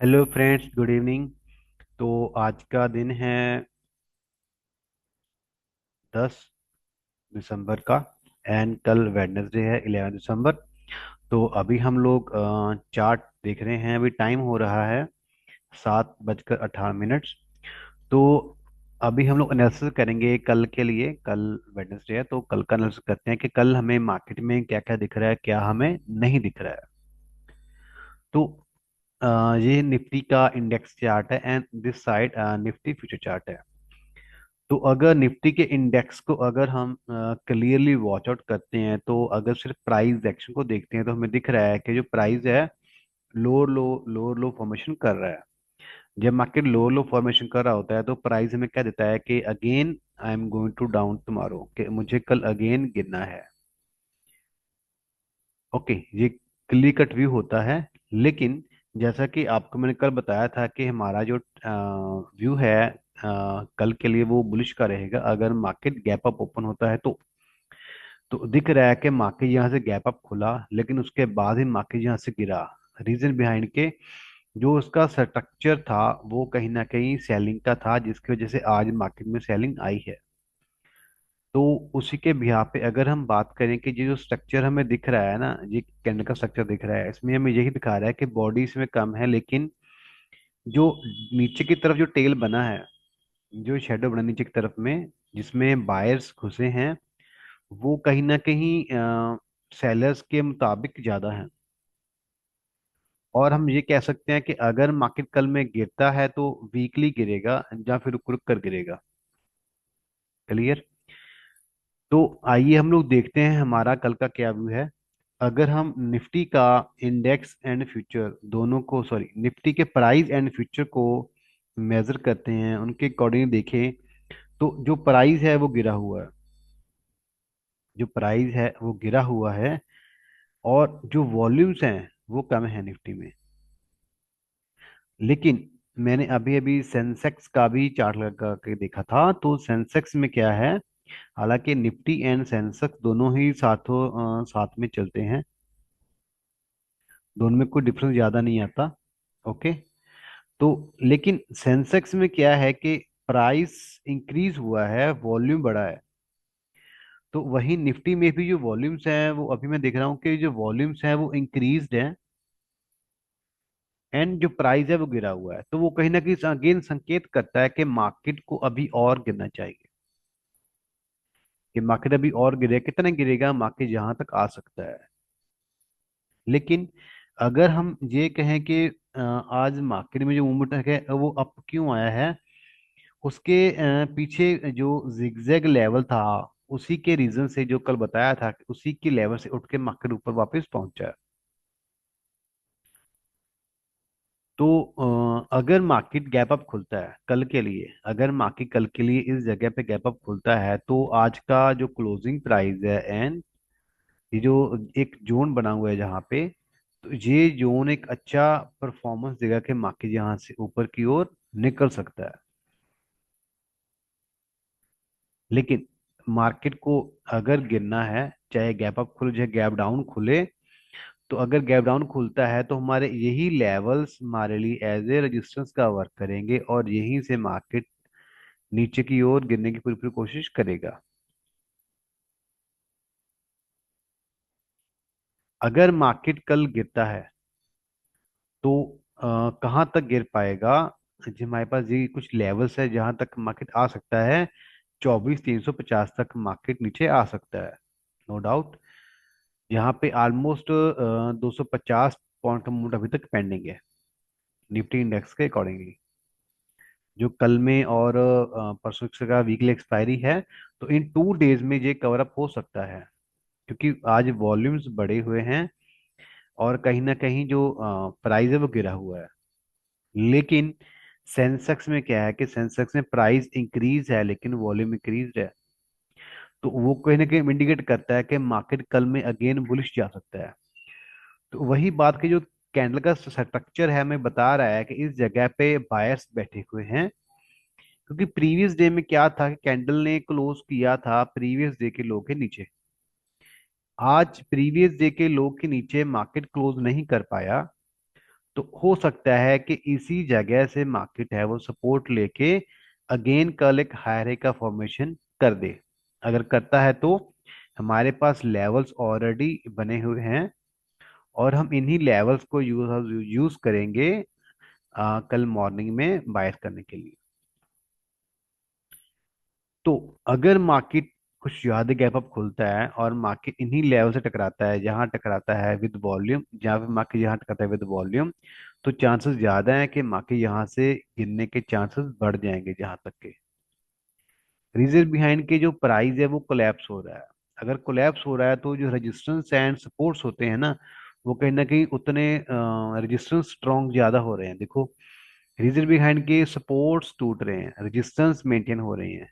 Hello friends, good evening. तो आज का दिन है 10 दिसंबर का एंड कल वेडनेसडे है 11 दिसंबर। तो अभी हम लोग चार्ट देख रहे हैं। अभी टाइम हो रहा है 7:18। तो अभी हम लोग एनालिसिस करेंगे कल के लिए। कल वेडनेसडे है तो कल का एनालिसिस करते हैं कि कल हमें मार्केट में क्या क्या दिख रहा है, क्या हमें नहीं दिख रहा है। तो ये निफ्टी का इंडेक्स चार्ट है and this side Nifty future chart है। तो अगर निफ्टी के इंडेक्स को अगर हम क्लियरली वॉच आउट करते हैं, तो अगर सिर्फ प्राइस एक्शन को देखते हैं तो हमें दिख रहा है कि जो प्राइस है लोअर लो फॉर्मेशन कर रहा है। जब मार्केट लोअर लो फॉर्मेशन कर रहा होता है तो प्राइस हमें क्या देता है कि again I am going to down tomorrow, कि मुझे कल अगेन गिरना है। ओके, ये क्लियर कट व्यू होता है। लेकिन जैसा कि आपको मैंने कल बताया था कि हमारा जो व्यू है कल के लिए वो बुलिश का रहेगा अगर मार्केट गैप अप ओपन होता है तो दिख रहा है कि मार्केट यहाँ से गैप अप खुला लेकिन उसके बाद ही मार्केट यहाँ से गिरा। रीजन बिहाइंड के जो उसका स्ट्रक्चर था वो कहीं ना कहीं सेलिंग का था, जिसकी वजह से आज मार्केट में सेलिंग आई है। तो उसी के बिहार पे अगर हम बात करें कि ये जो स्ट्रक्चर हमें दिख रहा है ना, ये कैंडल का स्ट्रक्चर दिख रहा है, इसमें हमें यही दिखा रहा है कि बॉडी इसमें कम है, लेकिन जो नीचे की तरफ जो टेल बना है, जो शेडो बना नीचे की तरफ में जिसमें बायर्स घुसे हैं, वो कहीं ना कहीं सेलर्स के मुताबिक ज्यादा है। और हम ये कह सकते हैं कि अगर मार्केट कल में गिरता है तो वीकली गिरेगा या फिर रुक रुक कर गिरेगा। क्लियर। तो आइए हम लोग देखते हैं हमारा कल का क्या व्यू है। अगर हम निफ्टी का इंडेक्स एंड फ्यूचर दोनों को, सॉरी, निफ्टी के प्राइस एंड फ्यूचर को मेजर करते हैं, उनके अकॉर्डिंग देखें, तो जो प्राइस है वो गिरा हुआ है। जो प्राइस है वो गिरा हुआ है और जो वॉल्यूम्स हैं वो कम है निफ्टी में। लेकिन मैंने अभी अभी सेंसेक्स का भी चार्ट लगा के देखा था, तो सेंसेक्स में क्या है, हालांकि निफ्टी एंड सेंसेक्स दोनों ही साथ में चलते हैं, दोनों में कोई डिफरेंस ज्यादा नहीं आता। ओके। तो लेकिन सेंसेक्स में क्या है कि प्राइस इंक्रीज हुआ है, वॉल्यूम बढ़ा है। तो वही निफ्टी में भी जो वॉल्यूम्स हैं वो अभी मैं देख रहा हूँ कि जो वॉल्यूम्स हैं वो इंक्रीज्ड हैं एंड जो प्राइस है वो गिरा हुआ है। तो वो कहीं ना कहीं अगेन संकेत करता है कि मार्केट को अभी और गिरना चाहिए, कि मार्केट अभी और गिरे, कितना गिरेगा मार्केट जहां तक आ सकता है। लेकिन अगर हम ये कहें कि आज मार्केट में जो मूवमेंट है वो अप क्यों आया है, उसके पीछे जो जिगजैग लेवल था, उसी के रीजन से जो कल बताया था कि उसी के लेवल से उठ के मार्केट ऊपर वापस पहुंचा है। तो अगर मार्केट गैप अप खुलता है कल के लिए, अगर मार्केट कल के लिए इस जगह पे गैप अप खुलता है तो आज का जो क्लोजिंग प्राइस है एंड ये जो एक जोन बना हुआ है जहाँ पे, तो ये जोन एक अच्छा परफॉर्मेंस देगा कि मार्केट यहाँ से ऊपर की ओर निकल सकता है। लेकिन मार्केट को अगर गिरना है, चाहे गैप अप खुले चाहे गैप डाउन खुले, तो अगर गैप डाउन खुलता है तो हमारे यही लेवल्स हमारे लिए एज ए रेजिस्टेंस का वर्क करेंगे और यहीं से मार्केट नीचे की ओर गिरने की पूरी पूरी कोशिश करेगा। अगर मार्केट कल गिरता है तो कहाँ तक गिर पाएगा, जी हमारे पास ये कुछ लेवल्स है जहां तक मार्केट आ सकता है। 24,350 तक मार्केट नीचे आ सकता है, नो डाउट। यहाँ पे ऑलमोस्ट 250 पॉइंट का मूवमेंट अभी तक पेंडिंग है निफ्टी इंडेक्स के अकॉर्डिंगली, जो कल में और परसों का वीकली एक्सपायरी है। तो इन 2 डेज में ये कवर अप हो सकता है, क्योंकि आज वॉल्यूम्स बढ़े हुए हैं और कहीं ना कहीं जो प्राइस है वो गिरा हुआ है। लेकिन सेंसेक्स में क्या है कि सेंसेक्स में प्राइस इंक्रीज है लेकिन वॉल्यूम इंक्रीज है। तो वो कहीं ना कहीं इंडिकेट करता है कि मार्केट कल में अगेन बुलिश जा सकता है। तो वही बात की जो कैंडल का स्ट्रक्चर है हमें बता रहा है कि इस जगह पे बायर्स बैठे हुए हैं, क्योंकि प्रीवियस डे में क्या था कि कैंडल ने क्लोज किया था प्रीवियस डे के लो के नीचे। आज प्रीवियस डे के लो के नीचे मार्केट क्लोज नहीं कर पाया, तो हो सकता है कि इसी जगह से मार्केट है वो सपोर्ट लेके अगेन कल एक हायर का फॉर्मेशन कर दे। अगर करता है तो हमारे पास लेवल्स ऑलरेडी बने हुए हैं, और हम इन्हीं लेवल्स को यूज यूज करेंगे कल मॉर्निंग में बाय करने के लिए। तो अगर मार्केट कुछ ज्यादा गैप अप खुलता है और मार्केट इन्हीं लेवल से टकराता है, जहां टकराता है विद वॉल्यूम, जहां पे मार्केट जहां टकराता है विद वॉल्यूम, तो चांसेस ज्यादा है कि मार्केट यहां से गिरने के चांसेस बढ़ जाएंगे। जहां तक के रीजन बिहाइंड के जो प्राइस है वो कोलैप्स हो रहा है। अगर कोलैप्स हो रहा है तो जो रेजिस्टेंस एंड सपोर्ट्स होते हैं वो कहीं ना कहीं उतने रेजिस्टेंस स्ट्रॉन्ग ज्यादा हो रहे हैं। देखो, रीजन बिहाइंड के सपोर्ट्स टूट रहे हैं, रेजिस्टेंस मेंटेन हो रही हैं।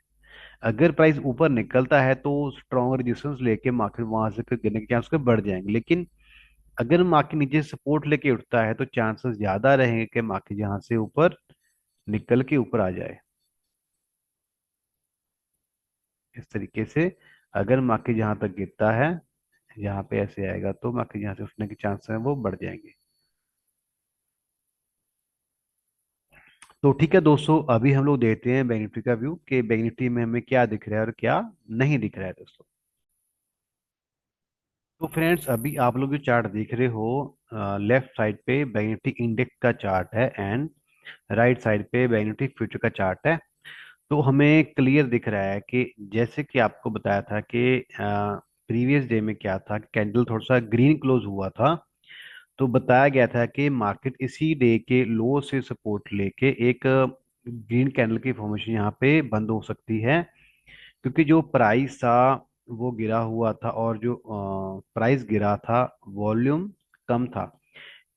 अगर प्राइस ऊपर निकलता है तो स्ट्रॉन्ग रेजिस्टेंस लेके मार्केट वहां से फिर गिरने के चांस के बढ़ जाएंगे। लेकिन अगर मार्केट नीचे सपोर्ट लेके उठता है तो चांसेस ज्यादा रहेंगे कि मार्केट यहाँ से ऊपर निकल के ऊपर आ जाए। इस तरीके से अगर मार्केट यहाँ तक गिरता है, यहाँ पे ऐसे आएगा, तो मार्केट यहाँ से उठने के चांस हैं वो बढ़ जाएंगे। तो ठीक है दोस्तों, अभी हम लोग देखते हैं बैंक निफ्टी का व्यू कि बैंक निफ्टी में हमें क्या दिख रहा है और क्या नहीं दिख रहा है दोस्तों। तो फ्रेंड्स, अभी आप लोग जो चार्ट देख रहे हो, लेफ्ट साइड पे बैंक निफ्टी इंडेक्स का चार्ट है एंड राइट साइड पे बैंक निफ्टी फ्यूचर का चार्ट है। तो हमें क्लियर दिख रहा है कि जैसे कि आपको बताया था कि प्रीवियस डे में क्या था, कैंडल थोड़ा सा ग्रीन क्लोज हुआ था। तो बताया गया था कि मार्केट इसी डे के लो से सपोर्ट लेके एक ग्रीन कैंडल की फॉर्मेशन यहाँ पे बंद हो सकती है, क्योंकि जो प्राइस था वो गिरा हुआ था, और जो प्राइस गिरा था वॉल्यूम कम था,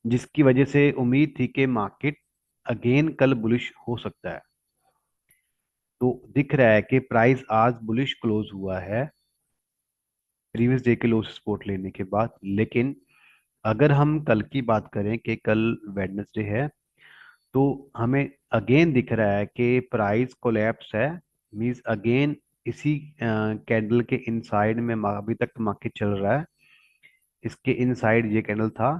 जिसकी वजह से उम्मीद थी कि मार्केट अगेन कल बुलिश हो सकता है। तो दिख रहा है कि प्राइस आज बुलिश क्लोज हुआ है प्रीवियस डे के लो से सपोर्ट लेने के बाद। लेकिन अगर हम कल की बात करें कि कल वेडनेसडे है, तो हमें अगेन दिख रहा है कि प्राइस कोलैप्स है। मींस अगेन इसी कैंडल के इनसाइड में अभी तक मार्केट चल रहा है। इसके इनसाइड ये कैंडल था,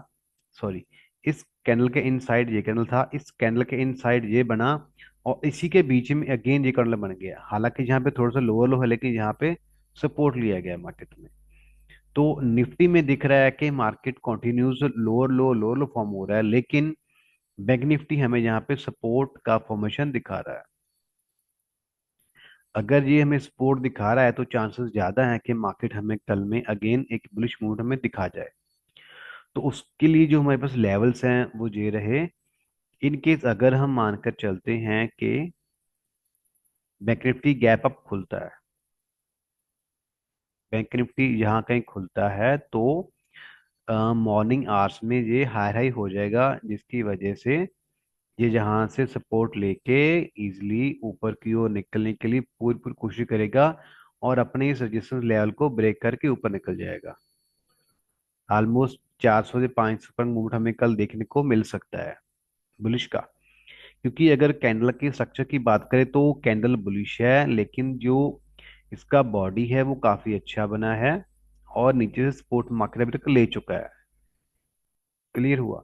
सॉरी, इस कैंडल के इनसाइड ये कैंडल था, इस कैंडल के इनसाइड ये बना, और इसी के बीच में अगेन ये कैंडल बन गया। हालांकि यहाँ पे थोड़ा सा लोअर लो है, लेकिन यहाँ पे सपोर्ट लिया गया मार्केट में। तो निफ्टी में दिख रहा है कि मार्केट कंटिन्यूस लोअर लो फॉर्म हो रहा है, लेकिन बैंक निफ्टी हमें यहाँ पे सपोर्ट का फॉर्मेशन दिखा रहा है। अगर ये हमें सपोर्ट दिखा रहा है तो चांसेस ज्यादा है कि मार्केट हमें कल में अगेन एक बुलिश मूड हमें दिखा जाए। तो उसके लिए जो हमारे पास लेवल्स हैं वो ये रहे। इन केस अगर हम मानकर चलते हैं कि बैंक निफ्टी गैप अप खुलता है, बैंक निफ्टी यहाँ कहीं खुलता है, तो मॉर्निंग आवर्स में ये हाई हाई हो जाएगा, जिसकी वजह से ये जहां से सपोर्ट लेके इजिली ऊपर की ओर निकलने के लिए पूरी पूरी कोशिश करेगा, और अपने इस रेजिस्टेंस लेवल को ब्रेक करके ऊपर निकल जाएगा। ऑलमोस्ट 400 से 500 पर मूवमेंट हमें कल देखने को मिल सकता है बुलिश का। क्योंकि अगर कैंडल की स्ट्रक्चर की बात करें तो कैंडल बुलिश है, लेकिन जो इसका बॉडी है वो काफी अच्छा बना है, और नीचे से सपोर्ट मार्केट अभी तक ले चुका है। क्लियर हुआ।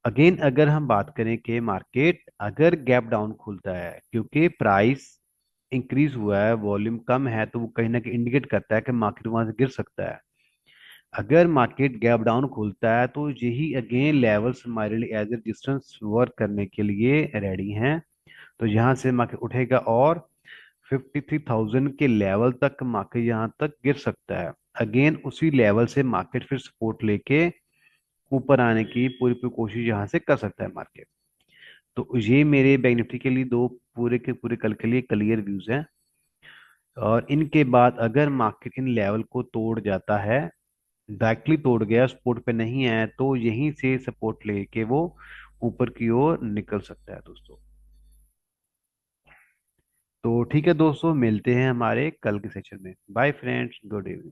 अगेन अगर हम बात करें कि मार्केट अगर गैप डाउन खुलता है, क्योंकि प्राइस इंक्रीज हुआ है, वॉल्यूम कम है, तो वो कहीं ना कहीं इंडिकेट करता है कि मार्केट वहां से गिर सकता है। अगर मार्केट गैप डाउन खुलता है तो यही अगेन लेवल्स हमारे लिए एज ए रेजिस्टेंस वर्क करने के लिए रेडी हैं। तो यहाँ से मार्केट उठेगा और 53,000 के लेवल तक मार्केट यहाँ तक गिर सकता है। अगेन उसी लेवल से मार्केट फिर सपोर्ट लेके ऊपर आने की पूरी पूरी कोशिश यहाँ से कर सकता है मार्केट। तो ये मेरे बैंक निफ्टी के लिए दो पूरे के पूरे कल के लिए क्लियर व्यूज हैं। और इनके बाद अगर मार्केट इन लेवल को तोड़ जाता है, डायरेक्टली तोड़ गया, सपोर्ट पे नहीं है, तो यहीं से सपोर्ट लेके वो ऊपर की ओर निकल सकता है दोस्तों। तो ठीक है दोस्तों, मिलते हैं हमारे कल के सेशन में। Bye friends, good evening.